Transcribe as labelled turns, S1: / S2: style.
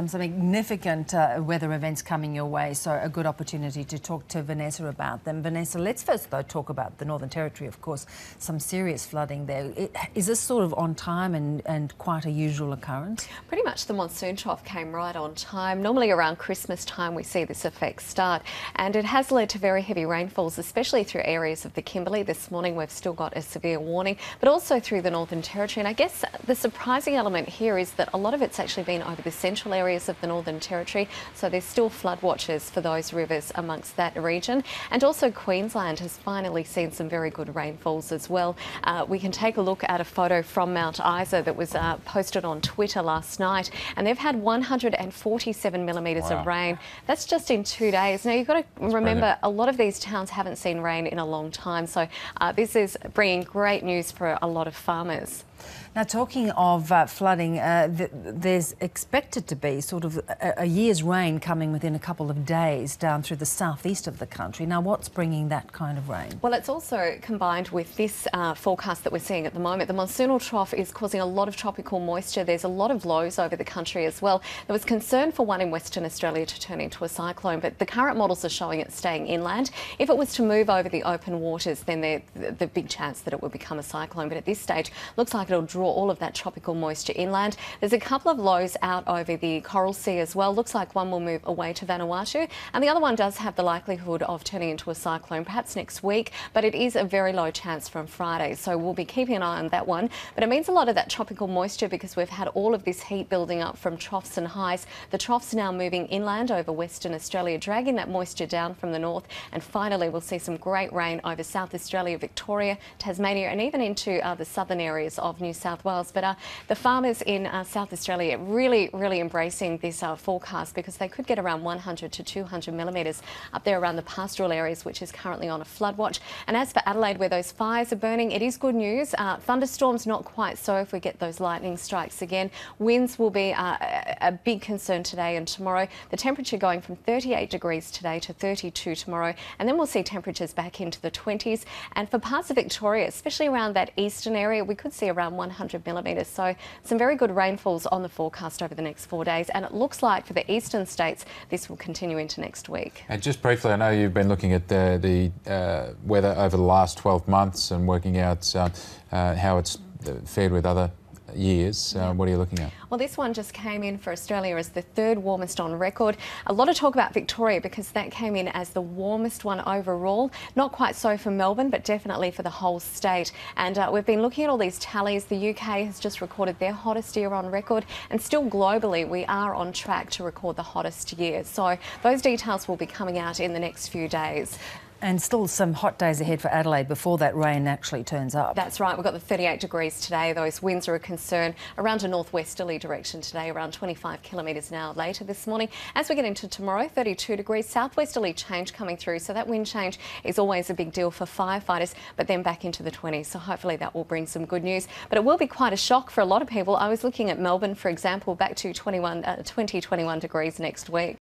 S1: Some significant weather events coming your way, so a good opportunity to talk to Vanessa about them. Vanessa, let's first though talk about the Northern Territory, of course. Some serious flooding there. Is this sort of on time and quite a usual occurrence?
S2: Pretty much the monsoon trough came right on time. Normally around Christmas time we see this effect start, and it has led to very heavy rainfalls, especially through areas of the Kimberley. This morning we've still got a severe warning, but also through the Northern Territory. And I guess the surprising element here is that a lot of it's actually been over the central areas of the Northern Territory, so there's still flood watches for those rivers amongst that region. And also Queensland has finally seen some very good rainfalls as well. We can take a look at a photo from Mount Isa that was posted on Twitter last night, and they've had 147 millimetres of rain. That's just in 2 days. Now you've got to remember, a lot of these towns haven't seen rain in a long time, so this is bringing great news for a lot of farmers.
S1: Now, talking of flooding, there's expected to be sort of a year's rain coming within a couple of days down through the southeast of the country. Now, what's bringing that kind of rain?
S2: Well, it's also combined with this forecast that we're seeing at the moment. The monsoonal trough is causing a lot of tropical moisture. There's a lot of lows over the country as well. There was concern for one in Western Australia to turn into a cyclone, but the current models are showing it staying inland. If it was to move over the open waters, then there's the big chance that it will become a cyclone. But at this stage, looks like it'll draw all of that tropical moisture inland. There's a couple of lows out over the Coral Sea as well. Looks like one will move away to Vanuatu, and the other one does have the likelihood of turning into a cyclone perhaps next week, but it is a very low chance from Friday, so we'll be keeping an eye on that one. But it means a lot of that tropical moisture because we've had all of this heat building up from troughs and highs. The troughs now moving inland over Western Australia, dragging that moisture down from the north, and finally we'll see some great rain over South Australia, Victoria, Tasmania, and even into the southern areas of New South Wales. But the farmers in South Australia really embracing this forecast because they could get around 100 to 200 millimetres up there around the pastoral areas, which is currently on a flood watch. And as for Adelaide, where those fires are burning, it is good news. Thunderstorms not quite so if we get those lightning strikes again. Winds will be a big concern today and tomorrow. The temperature going from 38 degrees today to 32 tomorrow, and then we'll see temperatures back into the 20s. And for parts of Victoria, especially around that eastern area, we could see around 100 millimetres. So some very good rainfalls on the forecast over the next 4 days, and it looks like for the eastern states this will continue into next week.
S3: And just briefly, I know you've been looking at the weather over the last 12 months and working out how it's fared with other years. What are you looking at?
S2: Well, this one just came in for Australia as the third warmest on record. A lot of talk about Victoria because that came in as the warmest one overall. Not quite so for Melbourne, but definitely for the whole state. And we've been looking at all these tallies. The UK has just recorded their hottest year on record, and still globally we are on track to record the hottest year. So those details will be coming out in the next few days.
S1: And still some hot days ahead for Adelaide before that rain actually turns up.
S2: That's right. We've got the 38 degrees today. Those winds are a concern around a northwesterly direction today, around 25 kilometres an hour later this morning. As we get into tomorrow, 32 degrees, southwesterly change coming through. So that wind change is always a big deal for firefighters, but then back into the 20s. So hopefully that will bring some good news. But it will be quite a shock for a lot of people. I was looking at Melbourne, for example, back to 20, 21 degrees next week.